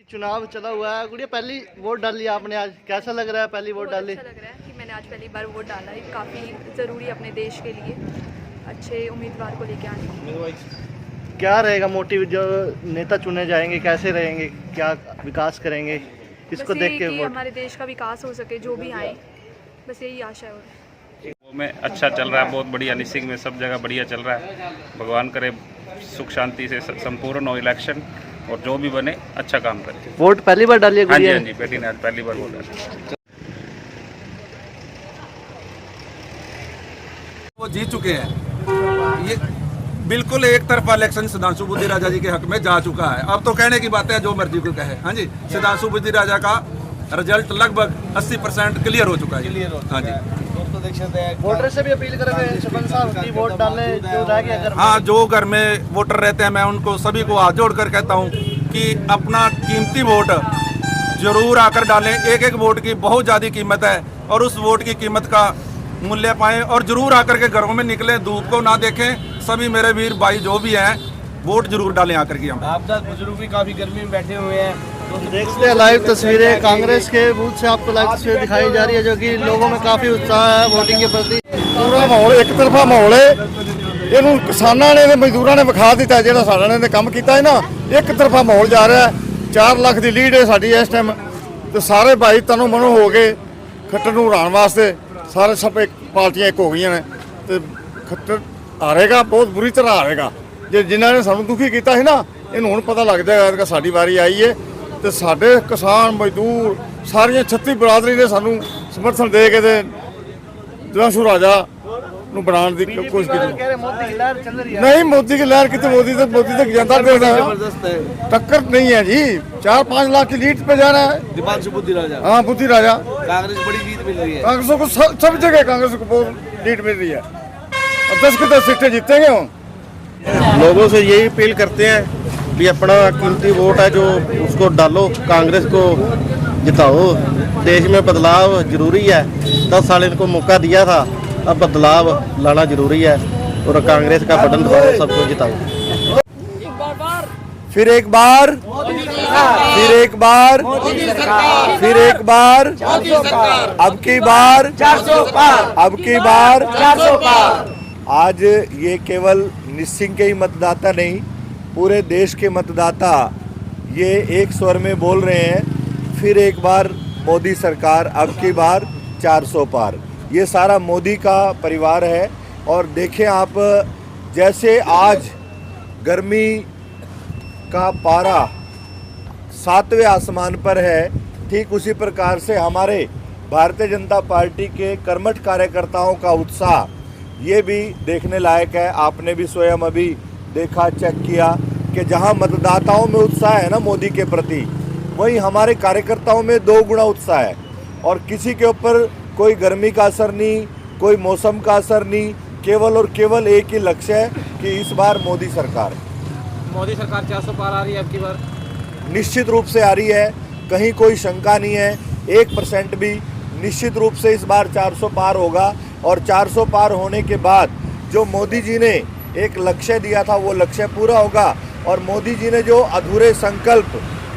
चुनाव चला हुआ है गुड़िया, पहली वोट डाल लिया आपने आज, कैसा लग रहा है पहली वोट डाली? अच्छा लग रहा है कि मैंने आज पहली बार वोट डाला है, काफ़ी ज़रूरी अपने देश के लिए अच्छे उम्मीदवार को लेके आने की। क्या रहेगा मोटिव, जो नेता चुने जाएंगे कैसे रहेंगे, क्या विकास करेंगे, इसको देख के वोट? हमारे देश का विकास हो सके, जो भी आए, बस यही आशा है। वो में अच्छा चल रहा है, बहुत बढ़िया। निसिंग में सब जगह बढ़िया चल रहा है। भगवान करे सुख शांति से संपूर्ण हो इलेक्शन, और जो भी बने अच्छा काम करे। वोट पहली बार डालिए हाँ जी, गुड़िया? हाँ जी, बेटी ने आज पहली बार वोट डाला। वो जीत चुके हैं। ये बिल्कुल एक तरफा इलेक्शन सुधांशु बुद्धि राजा जी के हक में जा चुका है। अब तो कहने की बात है, जो मर्जी को कहे। हाँ जी, सुधांशु बुद्धि राजा का रिजल्ट लगभग 80% क्लियर हो चुका है। हाँ जी, वोटर से भी अपील करेंगे सरपंच साहब की वोट डालने जो रह गया अगर? हाँ, जो घर में वोटर रहते हैं, मैं उनको सभी को हाथ जोड़कर कहता हूँ कि अपना कीमती वोट जरूर आकर डालें। एक एक वोट की बहुत ज़्यादा कीमत है, और उस वोट की कीमत का मूल्य पाएं, और जरूर आकर के घरों में निकलें, धूप को ना देखें। सभी मेरे वीर भाई जो भी हैं, वोट जरूर डालें आकर के। हम आप 10 बुजुर्ग भी काफ़ी गर्मी में बैठे हुए हैं, तो देखते हैं लाइव तस्वीरें कांग्रेस के बूथ से आपको लाइव तस्वीर दिखाई जा रही है, जो कि लोगों में काफ़ी उत्साह है वोटिंग के प्रति। पूरा माहौल एक तरफा माहौल है। ਇਹਨੂੰ ਕਿਸਾਨਾਂ ਨੇ ਤੇ ਮਜ਼ਦੂਰਾਂ ਨੇ ਵਿਖਾ ਦਿੱਤਾ, ਜਿਹੜਾ ਸਾਡਾ ਨੇ ਕੰਮ ਕੀਤਾ ਹੈ ਨਾ, ਇੱਕ ਤਰਫਾ ਮਾਹੌਲ ਜਾ ਰਿਹਾ ਹੈ। 4 ਲੱਖ ਦੀ ਲੀਡ ਹੈ ਸਾਡੀ ਇਸ ਟਾਈਮ, ਤੇ ਸਾਰੇ ਭਾਈ ਤਨੋਂ ਮਨੋਂ ਹੋ ਗਏ ਖੱਟਰ ਨੂੰ ਹਰਾਉਣ ਵਾਸਤੇ। ਸਾਰੇ ਸਭ ਇੱਕ ਪਾਰਟੀਆਂ ਇੱਕ ਹੋ ਗਈਆਂ ਨੇ, ਤੇ ਖੱਟਰ ਹਾਰੇਗਾ, ਬਹੁਤ ਬੁਰੀ ਤਰ੍ਹਾਂ ਹਾਰੇਗਾ। ਜੇ ਜਿਨ੍ਹਾਂ ਨੇ ਸਾਨੂੰ ਦੁਖੀ ਕੀਤਾ ਸੀ ਨਾ, ਇਹਨੂੰ ਹੁਣ ਪਤਾ ਲੱਗ ਜਾਏਗਾ ਕਿ ਸਾਡੀ ਵਾਰੀ ਆਈ ਹੈ। ਤੇ ਸਾਡੇ ਕਿਸਾਨ ਮਜ਼ਦੂਰ ਸਾਰੀਆਂ 36 ਬਰਾਦਰੀ ਨੇ ਸਾਨੂੰ ਸਮਰਥਨ ਦੇ ਕੇ ਤੇ ਸੁਧਾਂਸ਼ੂ ਰਾਜਾ ਨੂੰ ਬਣਾਉਣ ਦੀ ਕੋਸ਼ਿਸ਼ ਕੀਤੀ। नहीं, मोदी की लहर की तो मोदी तक जनता दे रहा है। जबरदस्त है। टक्कर नहीं है जी, 4-5 लाख की लीड पे जा रहा है। दिमाग बुद्धि राजा, हाँ, बुद्धि राजा। कांग्रेस बड़ी जीत मिल रही है। कांग्रेस को सब जगह कांग्रेस को बहुत लीड मिल रही है, और 10 के 10 सीटें जीतेंगे हम। लोगों से यही अपील करते हैं भी अपना कीमती वोट है जो उसको डालो, कांग्रेस को जिताओ। देश में बदलाव जरूरी है, 10 साल इनको मौका दिया था, अब बदलाव लाना जरूरी है, और कांग्रेस का बटन दबाओ, सबको जिताओ। फिर एक बार, फिर एक बार, फिर एक बार, अब की बार, अब की बार। आज ये केवल निसिंग के ही मतदाता नहीं, पूरे देश के मतदाता ये एक स्वर में बोल रहे हैं, फिर एक बार मोदी सरकार, अब की बार 400 पार। ये सारा मोदी का परिवार है। और देखें आप, जैसे आज गर्मी का पारा 7वें आसमान पर है, ठीक उसी प्रकार से हमारे भारतीय जनता पार्टी के कर्मठ कार्यकर्ताओं का उत्साह ये भी देखने लायक है। आपने भी स्वयं अभी देखा, चेक किया कि जहां मतदाताओं में उत्साह है ना मोदी के प्रति, वहीं हमारे कार्यकर्ताओं में 2 गुना उत्साह है। और किसी के ऊपर कोई गर्मी का असर नहीं, कोई मौसम का असर नहीं, केवल और केवल एक ही लक्ष्य है कि इस बार मोदी सरकार 400 पार आ रही है अब की बार। निश्चित रूप से आ रही है, कहीं कोई शंका नहीं है, 1% भी। निश्चित रूप से इस बार 400 पार होगा, और 400 पार होने के बाद जो मोदी जी ने एक लक्ष्य दिया था वो लक्ष्य पूरा होगा। और मोदी जी ने जो अधूरे संकल्प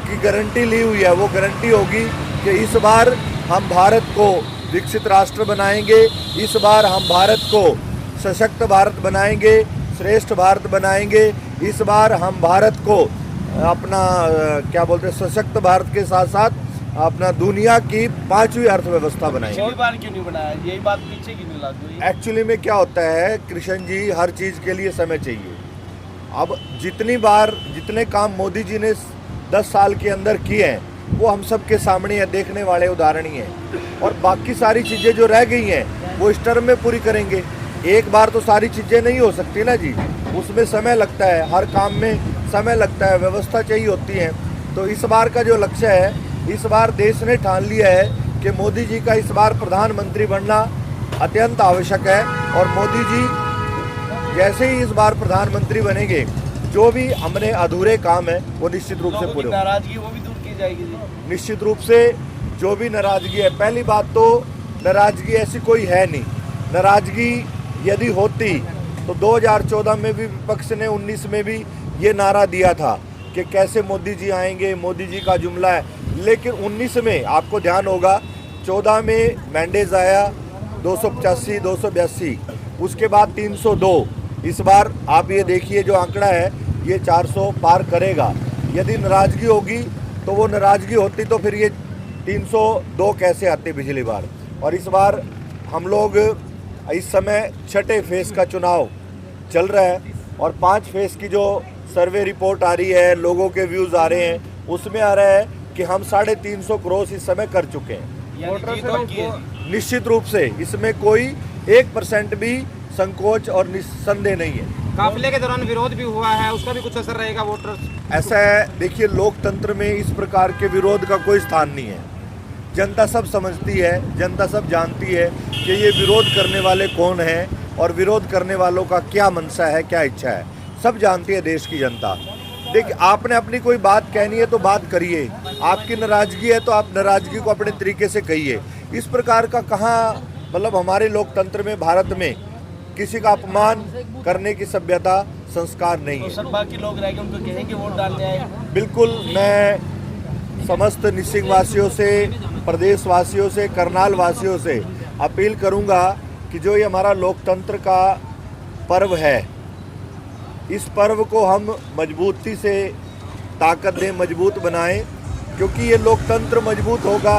की गारंटी ली हुई है, वो गारंटी होगी कि इस बार हम भारत को विकसित राष्ट्र बनाएंगे, इस बार हम भारत को सशक्त भारत बनाएंगे, श्रेष्ठ भारत बनाएंगे। इस बार हम भारत को अपना क्या बोलते हैं, सशक्त भारत के साथ साथ अपना दुनिया की 5वीं अर्थव्यवस्था बनाएंगे। पिछली बार क्यों नहीं बनाया, यही बात पीछे क्यों नहीं लागू हुई? एक्चुअली में क्या होता है कृष्ण जी, हर चीज़ के लिए समय चाहिए। अब जितनी बार जितने काम मोदी जी ने 10 साल के अंदर किए हैं, वो हम सब के सामने है, देखने वाले उदाहरण ही हैं। और बाकी सारी चीज़ें जो रह गई हैं वो इस टर्म में पूरी करेंगे। एक बार तो सारी चीज़ें नहीं हो सकती ना जी, उसमें समय लगता है, हर काम में समय लगता है, व्यवस्था चाहिए होती है। तो इस बार का जो लक्ष्य है, इस बार देश ने ठान लिया है कि मोदी जी का इस बार प्रधानमंत्री बनना अत्यंत आवश्यक है। और मोदी जी जैसे ही इस बार प्रधानमंत्री बनेंगे, जो भी हमने अधूरे काम है वो निश्चित रूप से पूरे होंगे। नाराजगी वो भी दूर की जाएगी जी। निश्चित रूप से जो भी नाराजगी है, पहली बात तो नाराजगी ऐसी कोई है नहीं। नाराजगी यदि होती तो 2014 में भी विपक्ष ने 19 में भी ये नारा दिया था कि कैसे मोदी जी आएंगे, मोदी जी का जुमला है। लेकिन 19 में आपको ध्यान होगा, 14 में मैंडेज आया 285, 282, उसके बाद 302। इस बार आप ये देखिए जो आंकड़ा है ये 400 पार करेगा। यदि नाराज़गी होगी तो वो नाराज़गी होती तो फिर ये 302 कैसे आते पिछली बार। और इस बार हम लोग इस समय 6ठे फेज़ का चुनाव चल रहा है और 5 फेज़ की जो सर्वे रिपोर्ट आ रही है, लोगों के व्यूज़ आ रहे हैं, उसमें आ रहा है कि हम 350 क्रॉस इस समय कर चुके हैं। निश्चित रूप से इसमें कोई 1% भी संकोच और निस्संदेह नहीं है। काफिले के दौरान विरोध भी हुआ है, उसका भी कुछ असर रहेगा वोटर्स? ऐसा है, देखिए लोकतंत्र में इस प्रकार के विरोध का कोई स्थान नहीं है। जनता सब समझती है, जनता सब जानती है कि ये विरोध करने वाले कौन हैं और विरोध करने वालों का क्या मनसा है, क्या इच्छा है, सब जानती है देश की जनता। देखिए आपने अपनी कोई बात कहनी है तो बात करिए, आपकी नाराज़गी है तो आप नाराज़गी को अपने तरीके से कहिए। इस प्रकार का कहाँ, मतलब हमारे लोकतंत्र में, भारत में किसी का अपमान करने की सभ्यता, संस्कार नहीं है। तो सर बाकी लोग रह गए, उनको कहेंगे वोट डालने आए? बिल्कुल, मैं समस्त निसिंग वासियों से, प्रदेश वासियों से, करनाल वासियों से अपील करूंगा कि जो ये हमारा लोकतंत्र का पर्व है, इस पर्व को हम मजबूती से ताकत दें, मजबूत बनाएं, क्योंकि ये लोकतंत्र मजबूत होगा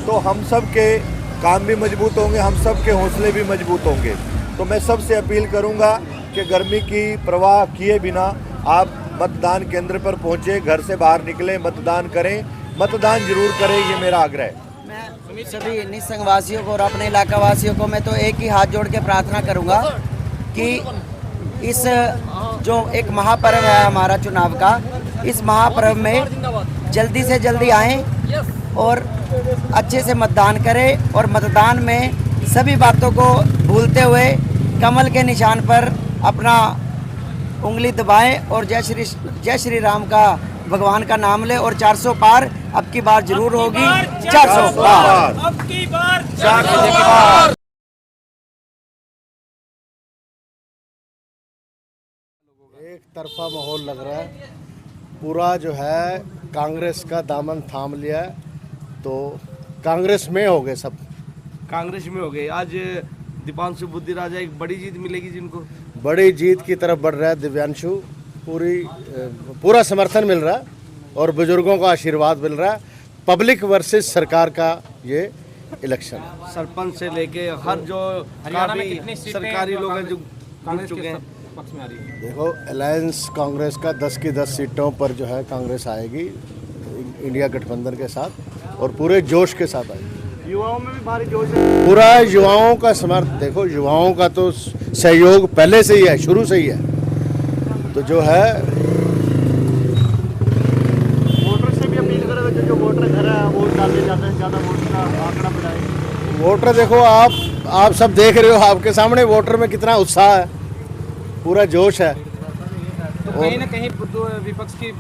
तो हम सब के काम भी मजबूत होंगे, हम सब के हौसले भी मजबूत होंगे। तो मैं सबसे अपील करूंगा कि गर्मी की परवाह किए बिना आप मतदान केंद्र पर पहुंचे, घर से बाहर निकलें, मतदान करें, मतदान जरूर करें, ये मेरा आग्रह है। मैं सभी निसंग वासियों को और अपने इलाका वासियों को मैं तो एक ही हाथ जोड़ के प्रार्थना करूंगा कि इस जो एक महापर्व है हमारा चुनाव का, इस महापर्व में जल्दी से जल्दी आएं और अच्छे से मतदान करें और मतदान में सभी बातों को भूलते हुए कमल के निशान पर अपना उंगली दबाएं और जय श्री राम का, भगवान का नाम ले और 400 पार अब की बार जरूर होगी। 400 पार अब की बार 400 पार। एक तरफा माहौल लग रहा है, पूरा जो है कांग्रेस का दामन थाम लिया है, तो कांग्रेस में हो गए सब, कांग्रेस में हो गए। आज दीपांशु बुद्धि राजा एक बड़ी जीत मिलेगी जिनको, बड़ी जीत की तरफ बढ़ रहा है दिव्यांशु, पूरा समर्थन मिल रहा है और बुजुर्गों का आशीर्वाद मिल रहा है। पब्लिक वर्सेस सरकार का ये इलेक्शन है। सरपंच से लेके हर जो हरियाणा में कितनी सरकारी लोग हैं जो कांग्रेस चुके हैं पक्ष में आ रही है। देखो अलायंस कांग्रेस का 10 की 10 सीटों पर जो है कांग्रेस आएगी इंडिया गठबंधन के साथ और पूरे जोश के साथ आएगी। युवाओं में भी भारी जोश है, पूरा युवाओं का समर्थन। देखो युवाओं का तो सहयोग पहले से ही है, शुरू से ही है, तो जो है वोटर से भी अपील करें जो वोटर घर है वो डालने जाते हैं, ज़्यादा वोट का आंकड़ा बढ़ाए। वोटर देखो आप सब देख रहे हो, आपके सामने वोटर में कितना उत्साह है, पूरा जोश है। तो कहीं ना कहीं विपक्ष की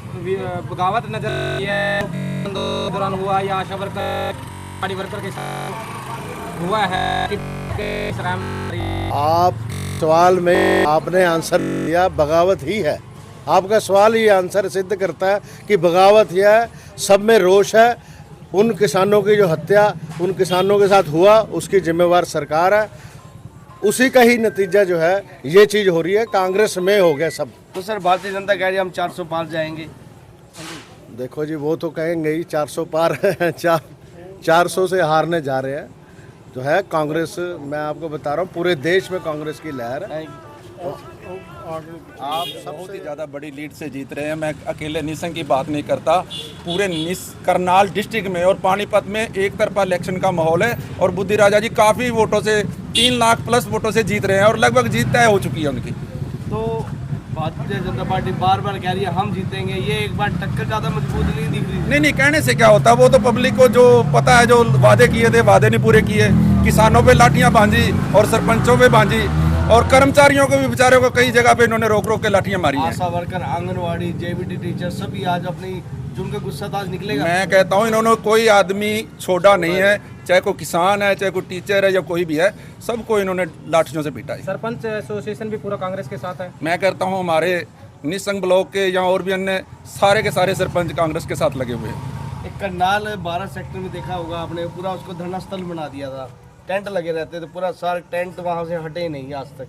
बगावत नजर आई है दौरान हुआ या आशा वर्कर के साथ हुआ है कि आप सवाल में आपने आंसर दिया, बगावत ही है। आपका सवाल ही आंसर सिद्ध करता है कि बगावत ही है, सब में रोष है। उन किसानों की जो हत्या उन किसानों के साथ हुआ उसकी जिम्मेवार सरकार है, उसी का ही नतीजा जो है ये चीज़ हो रही है। कांग्रेस में हो गया सब। तो सर भारतीय जनता कह रही है हम 400 पार जाएंगे। देखो जी वो तो कहेंगे ही 400 पार 400 से हारने जा रहे हैं जो है कांग्रेस। मैं आपको बता रहा हूँ पूरे देश में कांग्रेस की लहर है। आप बहुत ही ज़्यादा बड़ी लीड से जीत रहे हैं। मैं अकेले निसंग की बात नहीं करता, पूरे करनाल डिस्ट्रिक्ट में और पानीपत में एक तरफा इलेक्शन का माहौल है और बुद्धि राजा जी काफ़ी वोटों से 3 लाख प्लस वोटों से जीत रहे हैं और लगभग जीत तय हो चुकी है उनकी। तो भारतीय जनता पार्टी बार बार कह रही है हम जीतेंगे, ये एक बार टक्कर ज़्यादा मजबूत नहीं दिख रही। नहीं कहने से क्या होता है, वो तो पब्लिक को जो पता है, जो वादे किए थे वादे नहीं पूरे किए। किसानों पे लाठियाँ बांधी और सरपंचों पे बांधी और कर्मचारियों को भी बेचारों को कई जगह पे इन्होंने रोक रोक के लाठियाँ मारी हैं। आशा वर्कर, आंगनवाड़ी, जेबीटी टीचर सभी आज अपनी जिनका गुस्सा आज निकलेगा। मैं कहता हूँ इन्होंने कोई आदमी छोड़ा नहीं है, चाहे कोई किसान है, चाहे कोई टीचर है या कोई भी है, सबको इन्होंने लाठियों से पीटा है। सरपंच एसोसिएशन भी पूरा कांग्रेस के साथ है। मैं कहता हूँ हमारे निसंग ब्लॉक के या और भी अन्य सारे के सारे सरपंच कांग्रेस के साथ लगे हुए हैं। एक करनाल 12 सेक्टर में देखा होगा आपने, पूरा उसको धरना स्थल बना दिया था, टेंट लगे रहते थे, पूरा सारे टेंट वहाँ से हटे नहीं आज तक।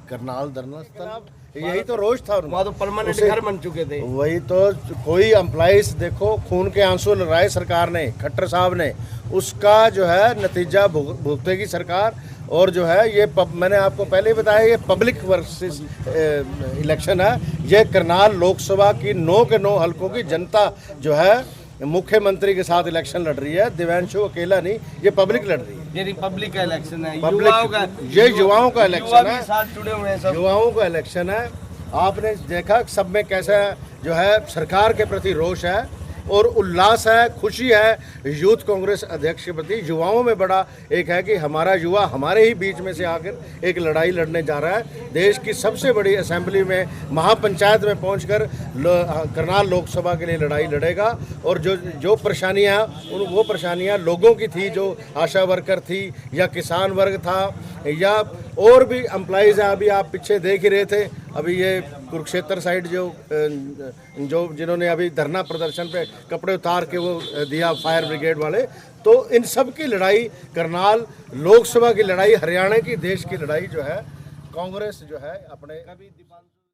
करनाल धरना स्थल यही तो रोज था, वहाँ तो परमानेंट घर बन चुके थे। वही तो, कोई एम्प्लॉइज देखो खून के आंसू लगाए सरकार ने, खट्टर साहब ने, उसका जो है नतीजा भुगतेगी सरकार। और जो है ये मैंने आपको पहले ही बताया, ये पब्लिक वर्सेस इलेक्शन है। ये करनाल लोकसभा की 9 के 9 हलकों की जनता जो है मुख्यमंत्री के साथ इलेक्शन लड़ रही है। दिव्यांशु अकेला नहीं, ये पब्लिक लड़ रही है। ये रिपब्लिक का इलेक्शन है, युवाओं का, ये युवाओं का इलेक्शन है, साथ जुड़े हुए हैं सब, युवाओं का इलेक्शन है। आपने देखा सब में कैसा जो है सरकार के प्रति रोष है और उल्लास है, खुशी है यूथ कांग्रेस अध्यक्ष के प्रति। युवाओं में बड़ा एक है कि हमारा युवा हमारे ही बीच में से आकर एक लड़ाई लड़ने जा रहा है। देश की सबसे बड़ी असेंबली में, महापंचायत में पहुंचकर करनाल लोकसभा के लिए लड़ाई लड़ेगा। और जो परेशानियां, वो परेशानियां लोगों की थी, जो आशा वर्कर थी या किसान वर्ग था या और भी एम्प्लॉइज़ हैं, अभी आप पीछे देख ही रहे थे, अभी ये कुरुक्षेत्र साइड जो जिन्होंने अभी धरना प्रदर्शन पे कपड़े उतार के वो दिया फायर ब्रिगेड वाले, तो इन सब की लड़ाई, करनाल लोकसभा की लड़ाई, हरियाणा की, देश की लड़ाई जो है कांग्रेस जो है अपने